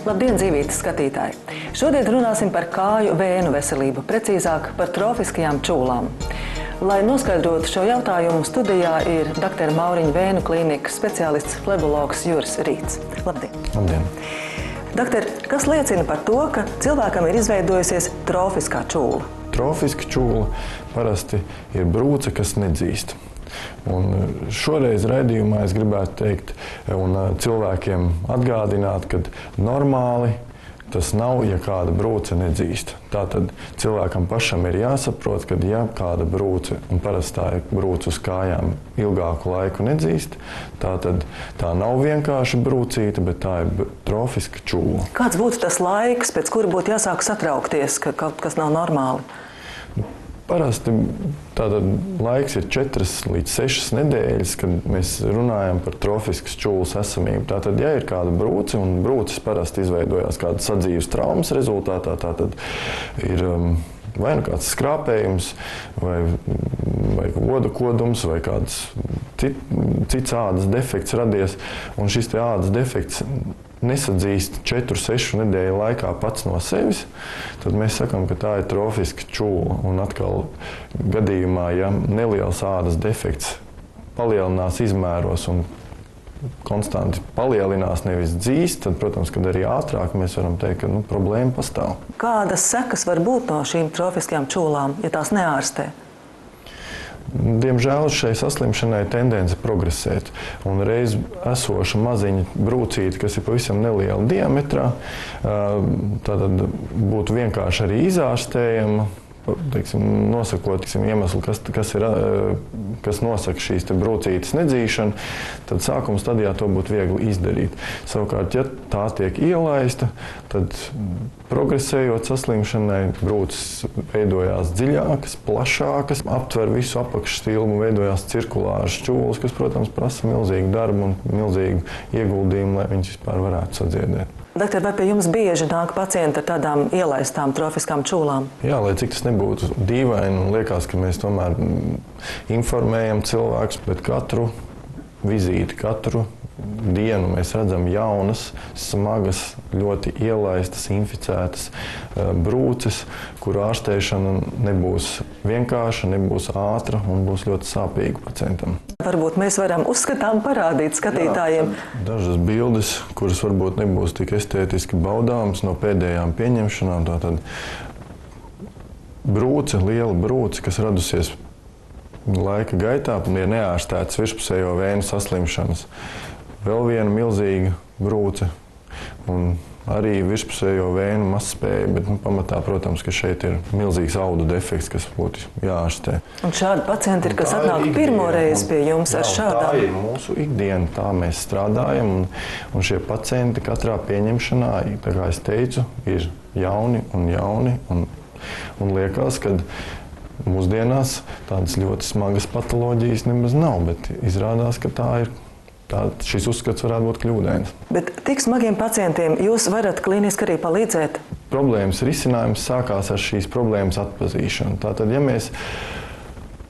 Labdien, dzīvītes skatītāji! Šodien runāsim par kāju vēnu veselību, precīzāk par trofiskajām čūlām. Lai noskaidrotu šo jautājumu, studijā ir Dr. Mauriņa Vēnu klīnikas speciālists flebologs Juris Rīts. Labdien! Labdien! Doktor, kas liecina par to, ka cilvēkam ir izveidojusies trofiskā čūla? Trofiska čūla parasti ir brūce, kas nedzīst. Un šoreiz raidījumā es gribētu teikt un cilvēkiem atgādināt, ka normāli tas nav, ja kāda brūce nedzīst. Tātad cilvēkam pašam ir jāsaprot, ka ja kāda brūce, un parasti tā ir brūce uz kājām, ilgāku laiku nedzīst, tātad tā nav vienkārši brūcīte, bet tā ir trofiska čūla. Kāds būtu tas laiks, pēc kura būtu jāsāk satraukties, ka kaut kas nav normāli? Parasti tātad laiks ir 4 līdz 6 nedēļas, kad mēs runājam par trofiskas čūlas esamību. Tātad, ja ir kāda brūce, un brūces parasti izveidojās kādas sadzīves traumas rezultātā, tātad ir vai nu kāds skrāpējums, vai oda kodums, vai kāds cits ādas defekts radies, un šis te ādas defekts nesadzīst 4-6 nedēļu laikā pats no sevis, tad mēs sakām, ka tā ir trofiska čūla. Un atkal gadījumā, ja neliels ādas defekts palielinās izmēros un konstanti palielinās, nevis dzīst, tad, protams, kad arī ātrāk mēs varam teikt, ka problēma pastāv. Kādas sekas var būt no šīm trofiskajām čūlām, ja tās neārstē? Diemžēl šai saslimšanai ir tendence progresēt, un reiz esoša maziņa brūcīte, kas ir pavisam neliela diametrā, tātad būtu vienkārši arī izārstējama, nosakot iemeslu, kas nosaka šīs brūcītes nedzīšanu, tad sākuma stadijā to būtu viegli izdarīt. Savukārt, ja tā tiek ielaista, tad progresējot saslimšanai, brūces veidojās dziļākas, plašākas, aptver visu apakšstilbu, veidojās cirkulāras čūlas, kas, protams, prasa milzīgu darbu un milzīgu ieguldījumu, lai viņas vispār varētu sadziedēt. Doktor, vai pie jums bieži nāk pacienti ar tādām ielaistām trofiskām čūlām? Jā, lai cik tas nebūtu dīvaini un liekas, ka mēs tomēr informējam cilvēkus, bet katru vizīti, katru dienu mēs redzam jaunas, smagas, ļoti ielaistas, inficētas brūces, kuru ārstēšana nebūs vienkārša, nebūs ātra un būs ļoti sāpīga pacientam. Varbūt mēs varam uzskatām parādīt skatītājiem. Jā, dažas bildes, kuras varbūt nebūs tik estētiski baudāmas no pēdējām pieņemšanām. Tātad brūce, liela brūce, kas radusies laika gaitā un ir neārstētas virspusējo vēnu saslimšanas. Vēl viena milzīga brūce un arī virspusējo vēnu mazspēja, bet pamatā, protams, ka šeit ir milzīgs audu defekts, kas būtu jāārstē. Un šādi pacienti ir, kas atnāk pirmo reizi pie jums ar šādām? Tā ir mūsu ikdiena, tā mēs strādājam, un šie pacienti katrā pieņemšanā, tā kā es teicu, ir jauni, un liekas, ka mūsdienās tādas ļoti smagas patoloģijas nemaz nav, bet izrādās, ka tā ir. Šis uzskats varētu būt kļūdains. Bet tik smagiem pacientiem jūs varat klīniski arī palīdzēt? Problēmas risinājums sākās ar šīs problēmas atpazīšanu. Tātad, ja mēs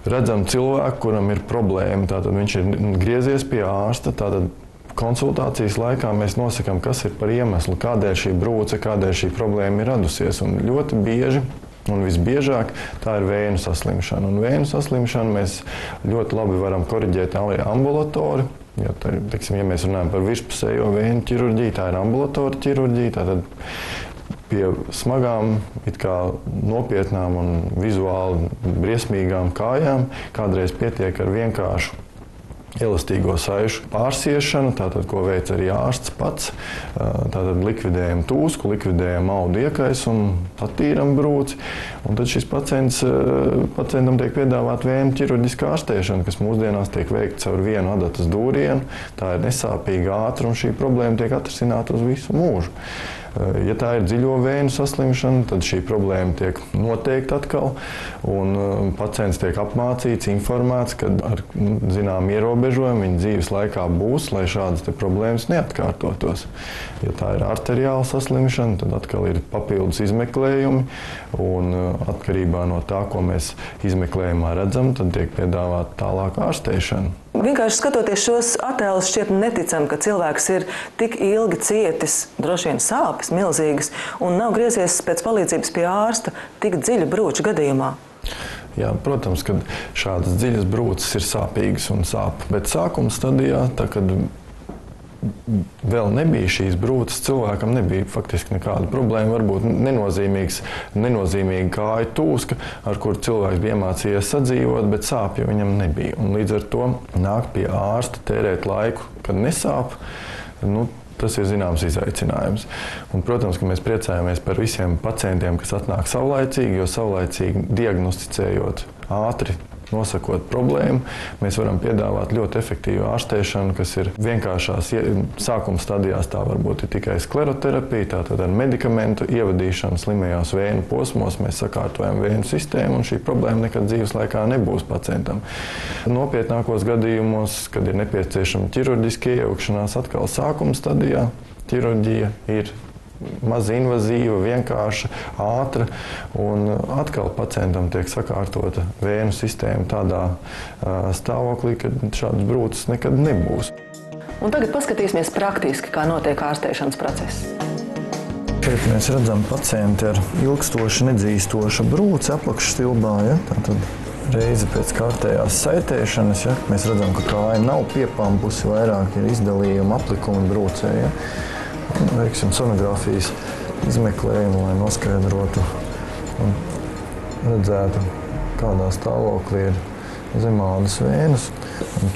redzam cilvēku, kuram ir problēma, tātad viņš ir griezies pie ārsta, tātad konsultācijas laikā mēs nosakām, kas ir par iemeslu, kādēļ šī brūce, kādēļ šī problēma ir radusies. Un ļoti bieži un visbiežāk tā ir vēju saslimšana. Un vēju saslimšanu mēs ļoti labi varam koriģēt arī ambulatori. Ja mēs runājam par virspusējo vēju ķirurģiju, tā ir ambulatora ķirurģija. Tātad pie smagām, it kā nopietnām un vizuāli briesmīgām kājām kādreiz pietiek ar vienkāršu elastīgo saišu pārsiešanu, tātad, ko veic arī ārsts pats. Tātad likvidējam tūsku, likvidējam audu iekaisumu, attīram brūci. Un tad šis pacientam tiek piedāvāta vēju ķirurģiskā ārstēšana, kas mūsdienās tiek veikta caur vienu adatas dūrienu. Tā ir nesāpīga, ātra, un šī problēma tiek atrisināta uz visu mūžu. Ja tā ir dziļo vēju saslimšana, tad šī problēma tiek noteikta atkal, un pacients tiek apmācīts, informēts, ka ar zinām ierobežojumu viņa dzīves laikā būs, lai šādas problēmas neatkārtotos. Ja tā ir arteriāla saslimšana, tad atkal ir papildus izmeklējumi, un atkarībā no tā, ko mēs izmeklējumā redzam, tad tiek piedāvāta tālāk ārstēšana. Vienkārši skatoties šos attēlus, šķiet neticami, ka cilvēks ir tik ilgi cietis, droši vien sāpes milzīgas, un nav griezies pēc palīdzības pie ārsta tik dziļa brūča gadījumā. Jā, protams, ka šādas dziļas brūces ir sāpīgas un sāp, bet sākuma stadijā, tā kad vēl nebija šīs brūces, cilvēkam nebija faktiski nekāda problēma, varbūt nenozīmīga kāju tūska, ar kuru cilvēks bija iemācījies sadzīvot, bet sāpju viņam nebija. Un līdz ar to nākt pie ārsta, tērēt laiku, kad nesāp, tas ir zināms izaicinājums. Un, protams, ka mēs priecājamies par visiem pacientiem, kas atnāk saulaicīgi, jo saulaicīgi diagnosticējot ātri, nosakot problēmu, mēs varam piedāvāt ļoti efektīvu ārstēšanu, kas ir vienkāršās sākuma stadijās. Tā varbūt ir tikai skleroterapija, tātad ar medikamentu ievadīšanu slimajās vēnu posmos. Mēs sakārtojam vēnu sistēmu, un šī problēma nekad dzīves laikā nebūs pacientam. Nopietnākos gadījumos, kad ir nepieciešama ķirurģiska iejaukšanās, atkal sākuma stadijā ķirurģija ir maz invazīva, vienkārša, ātra, un atkal pacientam tiek sakārtota vēnu sistēma tādā stāvoklī, ka šādas brūces nekad nebūs. Un tagad paskatīsimies praktiski, kā notiek ārstēšanas process. Šeit mēs redzam pacienti ar ilgstoši nedzīstošu brūci apakšstilbā. Ja? Tātad reizi pēc kārtējās saitēšanas, ja? Mēs redzam, ka kāja nav piepampusi, vairāk ir izdalījuma aplikumi brūcē. Ja? Veiksim sonogrāfijas izmeklējumu, lai noskaidrotu un redzētu, kādā stāvoklī ir zemādas vēnas. Un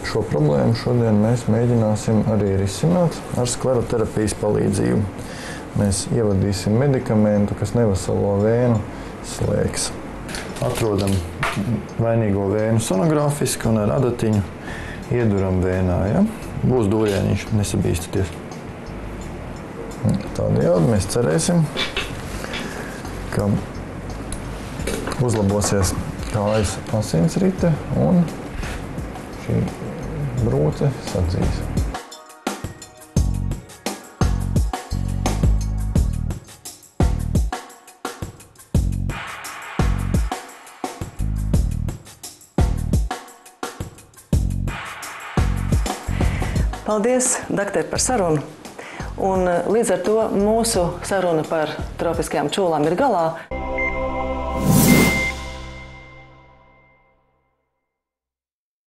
šo problēmu šodien mēs mēģināsim arī risināt ar skleroterapijas palīdzību. Mēs ievadīsim medikamentu, kas neveselo vēnu slēgs. Atrodam vainīgo vēnu sonogrāfiski un ar adatiņu ieduram vēnā. Ja? Būs dūrieniņš, nesabīstaties. Tādējādi mēs cerēsim, ka uzlabosies kājas asinsrite un šī brūce sadzīs. Paldies, doktor, par sarunu. Un līdz ar to mūsu saruna par trofiskajām čūlām ir galā.